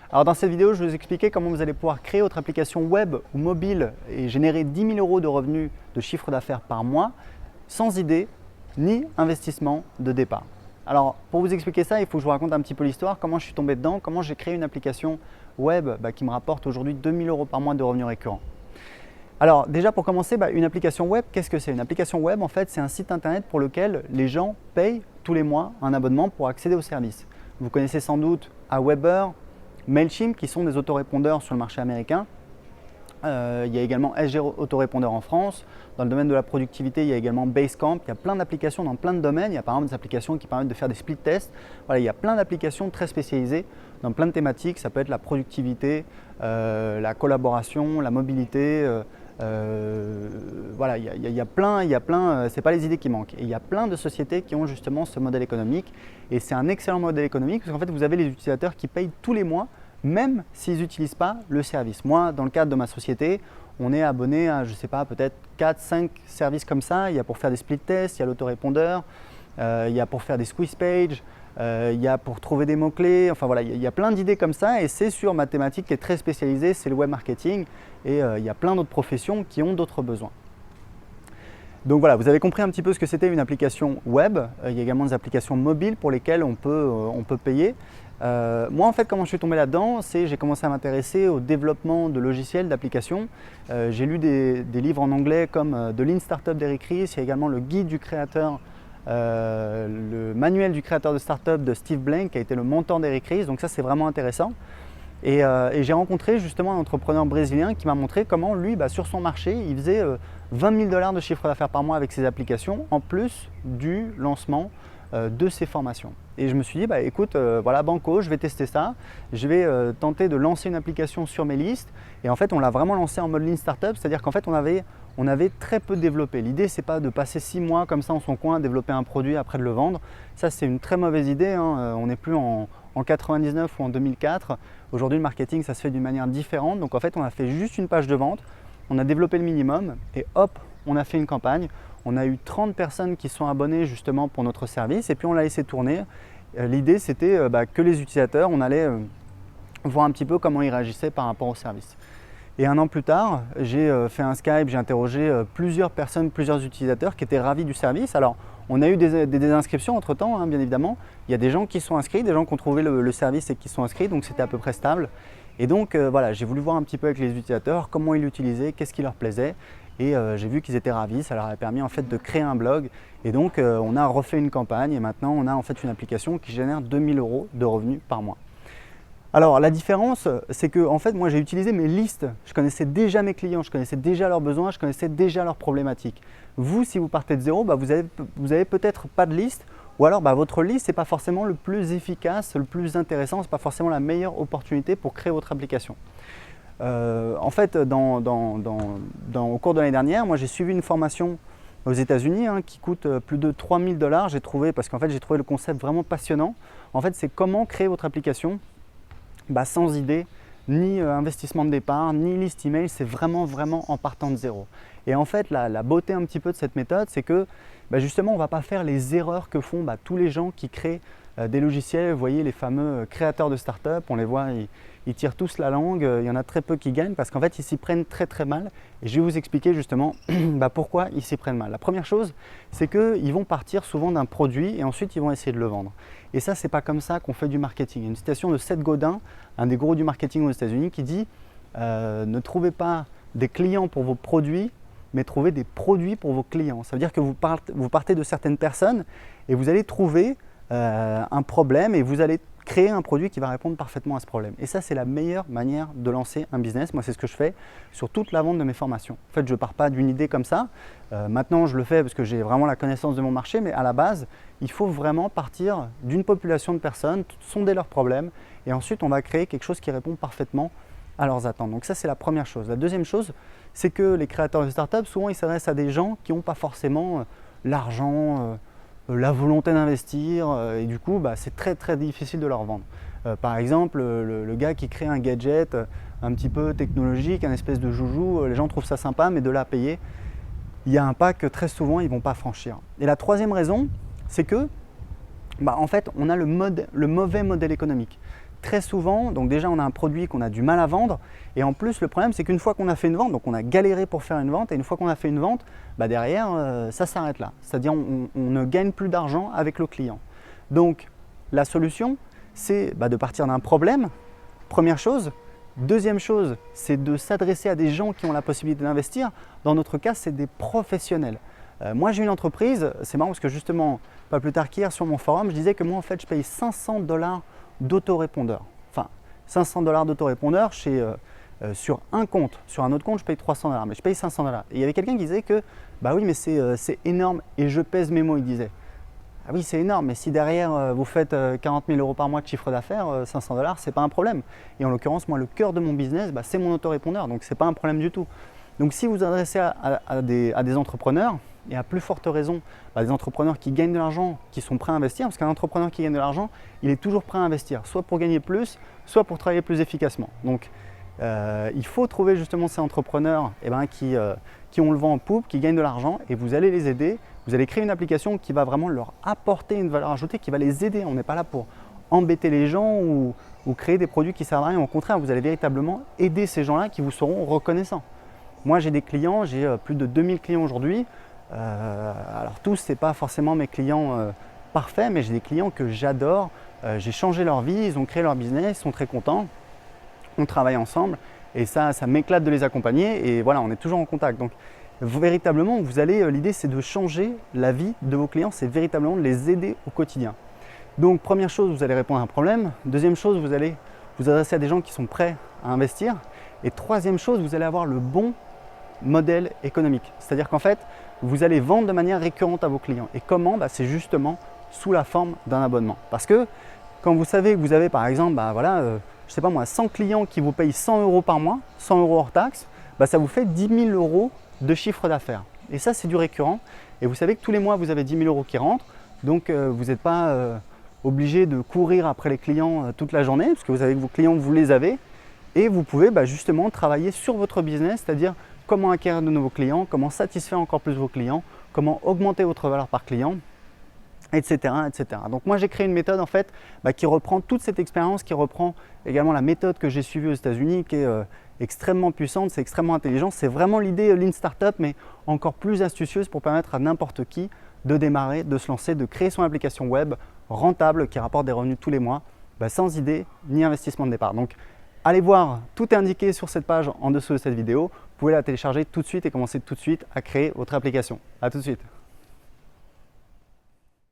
Alors dans cette vidéo, je vais vous expliquer comment vous allez pouvoir créer votre application web ou mobile et générer 10 000 € de revenus de chiffre d'affaires par mois sans idée ni investissement de départ. Alors pour vous expliquer ça, il faut que je vous raconte un petit peu l'histoire, comment je suis tombé dedans, comment j'ai créé une application web qui me rapporte aujourd'hui 2 000 € par mois de revenus récurrents. Alors déjà pour commencer, une application web, qu'est-ce que c'est? Une application web, en fait, c'est un site internet pour lequel les gens payent tous les mois un abonnement pour accéder au service. Vous connaissez sans doute Aweber, Mailchimp qui sont des autorépondeurs sur le marché américain. Il y a également SG Autorépondeur en France. Dans le domaine de la productivité, il y a également Basecamp. Il y a plein d'applications dans plein de domaines. Il y a par exemple des applications qui permettent de faire des split tests. Voilà, il y a plein d'applications très spécialisées dans plein de thématiques. Ça peut être la productivité, la collaboration, la mobilité. Voilà, il y a plein, c'est pas les idées qui manquent. Et il y a plein de sociétés qui ont justement ce modèle économique. Et c'est un excellent modèle économique parce qu'en fait, vous avez les utilisateurs qui payent tous les mois, même s'ils n'utilisent pas le service. Moi, dans le cadre de ma société, on est abonné à, je sais pas, peut-être 4-5 services comme ça. Il y a pour faire des split tests, il y a l'autorépondeur, il y a pour faire des squeeze pages, il y a pour trouver des mots-clés. Enfin voilà, il y a plein d'idées comme ça et c'est sur ma thématique qui est très spécialisée, c'est le web marketing. Et il y a plein d'autres professions qui ont d'autres besoins. Donc voilà, vous avez compris un petit peu ce que c'était une application web. Il y a également des applications mobiles pour lesquelles on peut payer. Moi en fait, comment je suis tombé là-dedans, c'est j'ai commencé à m'intéresser au développement de logiciels, d'applications. J'ai lu des livres en anglais comme The Lean Startup d'Eric Ries, il y a également le guide du créateur, le manuel du créateur de startup de Steve Blank qui a été le mentor d'Eric Ries, donc ça c'est vraiment intéressant. Et j'ai rencontré justement un entrepreneur brésilien qui m'a montré comment lui, sur son marché, il faisait 20 000 $ de chiffre d'affaires par mois avec ses applications, en plus du lancement de ses formations. Et je me suis dit, écoute, voilà, banco, je vais tester ça, je vais tenter de lancer une application sur mes listes. Et en fait, on l'a vraiment lancé en mode Lean Startup, c'est-à-dire qu'en fait, on avait très peu développé. L'idée, c'est pas de passer 6 mois comme ça en son coin à développer un produit, après de le vendre. Ça, c'est une très mauvaise idée, hein. On n'est plus en 99 ou en 2004. Aujourd'hui, le marketing, ça se fait d'une manière différente. Donc en fait, on a fait juste une page de vente, on a développé le minimum et hop, on a fait une campagne. On a eu 30 personnes qui sont abonnées justement pour notre service et puis on l'a laissé tourner. L'idée, c'était que les utilisateurs, on allait voir un petit peu comment ils réagissaient par rapport au service. Et un an plus tard, j'ai fait un Skype, j'ai interrogé plusieurs personnes, plusieurs utilisateurs qui étaient ravis du service. Alors, on a eu des inscriptions entre temps, bien évidemment. Il y a des gens qui sont inscrits, des gens qui ont trouvé le service et qui sont inscrits, donc c'était à peu près stable. Et donc voilà, j'ai voulu voir un petit peu avec les utilisateurs comment ils l'utilisaient, qu'est-ce qui leur plaisait. Et j'ai vu qu'ils étaient ravis, ça leur a permis en fait de créer un blog. Et donc on a refait une campagne et maintenant on a en fait une application qui génère 2 000 € de revenus par mois. Alors la différence, c'est que en fait moi j'ai utilisé mes listes, je connaissais déjà mes clients, je connaissais déjà leurs besoins, je connaissais déjà leurs problématiques. Vous, si vous partez de zéro, vous avez peut-être pas de liste, ou alors votre liste n'est pas forcément le plus efficace, le plus intéressant, ce n'est pas forcément la meilleure opportunité pour créer votre application. En fait, au cours de l'année dernière, moi j'ai suivi une formation aux États-Unis qui coûte plus de 3 000 $. J'ai trouvé, parce qu'en fait j'ai trouvé le concept vraiment passionnant. En fait, c'est comment créer votre application sans idée, ni investissement de départ, ni liste email, c'est vraiment en partant de zéro. Et en fait, la beauté un petit peu de cette méthode, c'est que justement, on ne va pas faire les erreurs que font tous les gens qui créent des logiciels. Vous voyez les fameux créateurs de start-up, on les voit, ils tirent tous la langue, il y en a très peu qui gagnent parce qu'en fait, ils s'y prennent très mal. Et je vais vous expliquer justement pourquoi ils s'y prennent mal. La première chose, c'est qu'ils vont partir souvent d'un produit et ensuite ils vont essayer de le vendre. Et ça, c'est pas comme ça qu'on fait du marketing. Il y a une citation de Seth Godin, un des gros du marketing aux États-Unis, qui dit ne trouvez pas des clients pour vos produits, mais trouvez des produits pour vos clients. Ça veut dire que vous partez de certaines personnes et vous allez trouver un problème et vous allez créer un produit qui va répondre parfaitement à ce problème. Et ça, c'est la meilleure manière de lancer un business. Moi, c'est ce que je fais sur toute la vente de mes formations. En fait, je ne pars pas d'une idée comme ça. Maintenant, je le fais parce que j'ai vraiment la connaissance de mon marché, mais à la base, il faut vraiment partir d'une population de personnes, sonder leurs problèmes et ensuite, on va créer quelque chose qui répond parfaitement à leurs attentes. Donc ça, c'est la première chose. La deuxième chose, c'est que les créateurs de start-up, souvent, ils s'adressent à des gens qui n'ont pas forcément l'argent, la volonté d'investir et du coup c'est très difficile de leur vendre. Par exemple, le gars qui crée un gadget un petit peu technologique, un espèce de joujou, les gens trouvent ça sympa, mais de là à payer, il y a un pas que très souvent ils ne vont pas franchir. Et la troisième raison, c'est que en fait on a le mauvais modèle économique. très souvent, donc déjà on a un produit qu'on a du mal à vendre, et en plus le problème c'est qu'une fois qu'on a fait une vente, donc on a galéré pour faire une vente, et une fois qu'on a fait une vente, bah derrière ça s'arrête là. C'est-à-dire on ne gagne plus d'argent avec le client. Donc la solution c'est de partir d'un problème, première chose. Deuxième chose, c'est de s'adresser à des gens qui ont la possibilité d'investir. Dans notre cas, c'est des professionnels. Moi, j'ai une entreprise, c'est marrant parce que justement, pas plus tard qu'hier sur mon forum, je disais que moi, en fait, je paye 500 $ d'autorépondeur. Enfin, 500 $ d'autorépondeur sur un compte. Sur un autre compte, je paye 300 $, mais je paye 500 $. Et il y avait quelqu'un qui disait que, bah oui, mais c'est énorme et je pèse mes mots, il disait. Ah oui, c'est énorme, mais si derrière vous faites 40 000 € par mois de chiffre d'affaires, 500 $, c'est pas un problème. Et en l'occurrence, moi, le cœur de mon business, c'est mon autorépondeur, donc c'est pas un problème du tout. Donc si vous vous adressez à des entrepreneurs, et à plus forte raison, des entrepreneurs qui gagnent de l'argent, qui sont prêts à investir, parce qu'un entrepreneur qui gagne de l'argent, il est toujours prêt à investir, soit pour gagner plus, soit pour travailler plus efficacement. Donc il faut trouver justement ces entrepreneurs qui ont le vent en poupe, qui gagnent de l'argent, et vous allez les aider. Vous allez créer une application qui va vraiment leur apporter une valeur ajoutée, qui va les aider. On n'est pas là pour embêter les gens ou créer des produits qui servent à rien. Au contraire, vous allez véritablement aider ces gens-là qui vous seront reconnaissants. Moi, j'ai des clients, j'ai plus de 2000 clients aujourd'hui. Alors tous, ce n'est pas forcément mes clients parfaits, mais j'ai des clients que j'adore. J'ai changé leur vie, ils ont créé leur business, ils sont très contents. On travaille ensemble et ça m'éclate de les accompagner et voilà, on est toujours en contact. Donc véritablement, l'idée c'est de changer la vie de vos clients, c'est véritablement de les aider au quotidien. Donc première chose, vous allez répondre à un problème. Deuxième chose, vous allez vous adresser à des gens qui sont prêts à investir. Et troisième chose, vous allez avoir le bon modèle économique. C'est-à-dire qu'en fait, vous allez vendre de manière récurrente à vos clients. Et comment? C'est justement sous la forme d'un abonnement. Parce que quand vous savez que vous avez par exemple, je sais pas moi, 100 clients qui vous payent 100 € par mois, 100 € hors taxe, ça vous fait 10 000 € de chiffre d'affaires. Et ça, c'est du récurrent. Et vous savez que tous les mois, vous avez 10 000 € qui rentrent. Donc, vous n'êtes pas obligé de courir après les clients toute la journée, parce que vous savez que vos clients, vous les avez. Et vous pouvez justement travailler sur votre business, c'est-à-dire comment acquérir de nouveaux clients, comment satisfaire encore plus vos clients, comment augmenter votre valeur par client, etc., etc. Donc moi j'ai créé une méthode en fait qui reprend toute cette expérience, qui reprend également la méthode que j'ai suivie aux États-Unis, qui est extrêmement puissante, c'est extrêmement intelligent. C'est vraiment l'idée Lean Startup, mais encore plus astucieuse pour permettre à n'importe qui de démarrer, de se lancer, de créer son application web rentable qui rapporte des revenus tous les mois, sans idée ni investissement de départ. Donc allez voir, tout est indiqué sur cette page en dessous de cette vidéo. Vous pouvez la télécharger tout de suite et commencer tout de suite à créer votre application. À tout de suite.